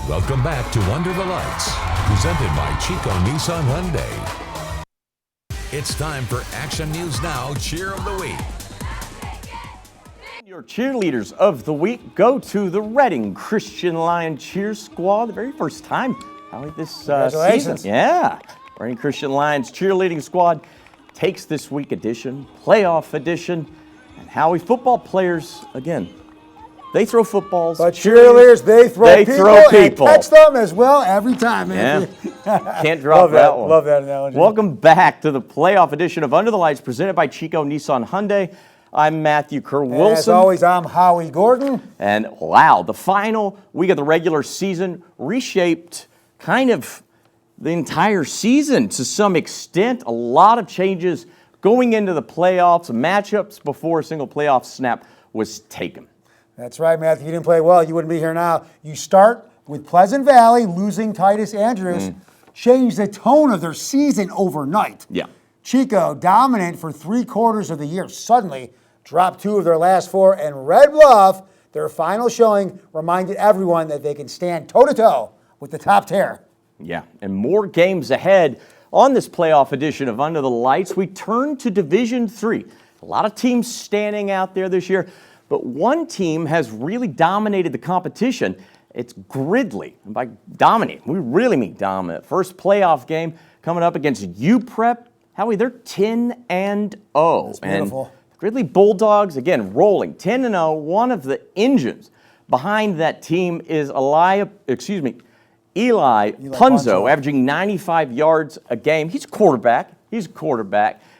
Welcome back to Under the Lights, presented by Chico Nissan Hyundai. It's time for Action News Now Cheer of the Week. Your cheerleaders of the week go to the Reading Christian Lion Cheer Squad. The very first time this season. Yeah. Reading Christian Lions cheerleading squad takes this week edition, playoff edition, and Howie football players, again, they throw footballs. But cheerleaders, they throw people and catch them as well every time. Yeah. Can't drop that one. Love that analogy. Welcome back to the playoff edition of Under the Lights, presented by Chico Nissan Hyundai. I'm Matthew Kerr Wilson. As always, I'm Howie Gordon. And wow, the final week of the regular season reshaped kind of the entire season to some extent. A lot of changes going into the playoffs, matchups before a single playoff snap was taken. That's right, Matthew. You didn't play well, you wouldn't be here now. You start with Pleasant Valley losing Titus Andrews, changed the tone of their season overnight. Yeah. Chico, dominant for 3/4 of the year, suddenly dropped 2 of their last 4, and Red Bluff, their final showing, reminded everyone that they can stand toe-to-toe with the top tier. Yeah, and more games ahead. On this playoff edition of Under the Lights, we turn to Division III. A lot of teams standing out there this year, but one team has really dominated the competition. It's Gridley. And by dominate, we really mean dominant. First playoff game coming up against UPrep. Howie, they're 10-0. That's beautiful. And the Gridley Bulldogs, again, rolling 10-0. One of the engines behind that team is Eli Punzo, averaging 95 yards a game. He's a quarterback.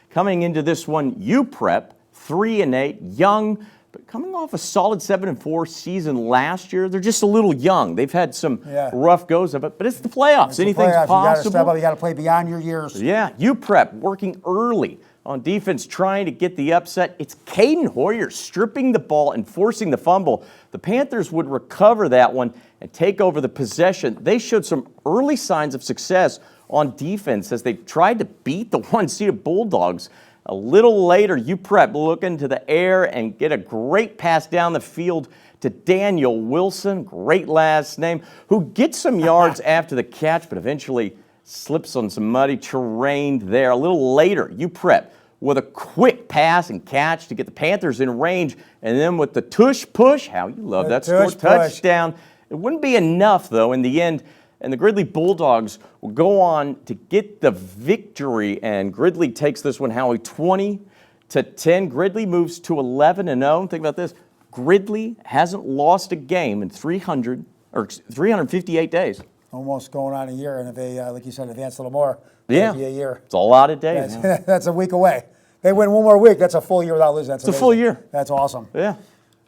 Coming into this one, UPrep, 3-8, young, but coming off a solid 7-4 season last year. They're just a little young. They've had some rough goes of it, but it's the playoffs. Anything's possible. You got to step up. You got to play beyond your years. Yeah, UPrep working early on defense, trying to get the upset. It's Caden Hoyer stripping the ball and forcing the fumble. The Panthers would recover that one and take over the possession. They showed some early signs of success on defense as they tried to beat the one-seeded Bulldogs. A little later, UPrep looking to the air and get a great pass down the field to Daniel Wilson, great last name, who gets some yards after the catch, but eventually slips on some muddy terrain there. A little later, UPrep with a quick pass and catch to get the Panthers in range, and then with the tush push, how you love that score, touchdown. It wouldn't be enough, though, in the end, and the Gridley Bulldogs will go on to get the victory, and Gridley takes this one, Howie, 20-10. Gridley moves to 11-0. Think about this. Gridley hasn't lost a game in 358 days. Almost going on a year, and if they, like you said, advance a little more, it'll be a year. It's a lot of days. That's a week away. They win one more week. That's a full year without losing. That's a full year. That's awesome. Yeah.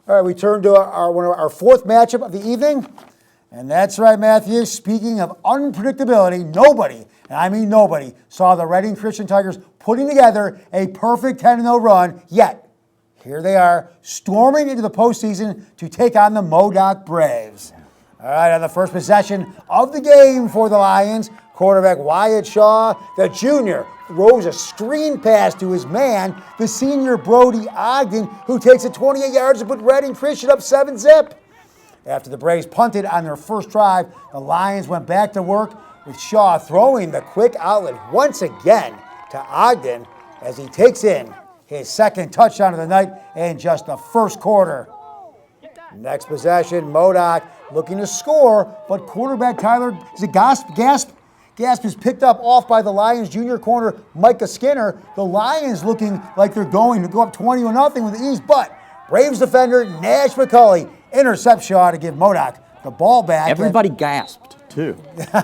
All right, we turn to our fourth matchup of the evening. And that's right, Matthew. Speaking of unpredictability, nobody, and I mean nobody, saw the Reading Christian Tigers putting together a perfect 10-0 run, yet here they are, storming into the postseason to take on the Modoc Braves. All right, on the first possession of the game for the Lions, quarterback Wyatt Shaw, the junior, throws a screen pass to his man, the senior Brody Ogden, who takes it 28 yards to put Reading Christian up 7-0. After the Braves punted on their first drive, the Lions went back to work with Shaw throwing the quick outlet once again to Ogden as he takes in his second touchdown of the night in just the first quarter. Next possession, Modoc looking to score, but quarterback Tyler Gasp is picked up off by the Lions junior corner Micah Skinner. The Lions looking like they're going to go up 20-0 with ease, but Braves defender Nash McCulley intercepts Shaw to give Modoc the ball back. Everybody gasped, too.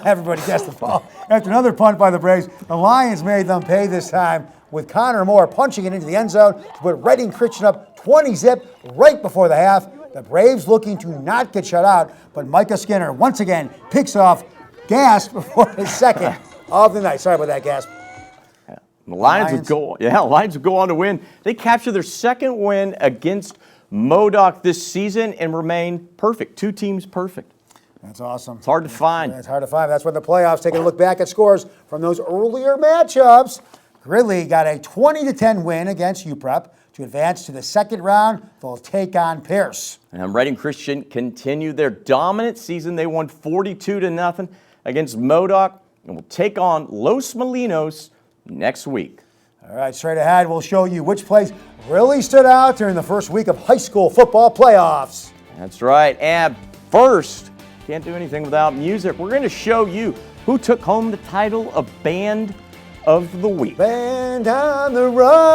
Everybody gasped the ball. After another punt by the Braves, the Lions made them pay this time with Connor Moore punching it into the end zone to put Reading Christian up 20-0 right before the half. The Braves looking to not get shut out, but Micah Skinner once again picks off Gasp before his second of the night. Sorry about that, Gasp. The Lions would go on to win. They capture their second win against Modoc this season and remain perfect. Two teams perfect. That's awesome. It's hard to find. It's hard to find. That's when the playoffs. Taking a look back at scores from those earlier matchups. Gridley got a 20-10 win against UPrep. to advance to the second round. They'll take on Pierce. And Reading Christian continued their dominant season. They won 42-0 against Modoc and will take on Los Molinos next week. All right, straight ahead, we'll show you which plays really stood out during the first week of high school football playoffs. That's right. And first, can't do anything without music. We're going to show you who took home the title of Band of the Week. Band on the run.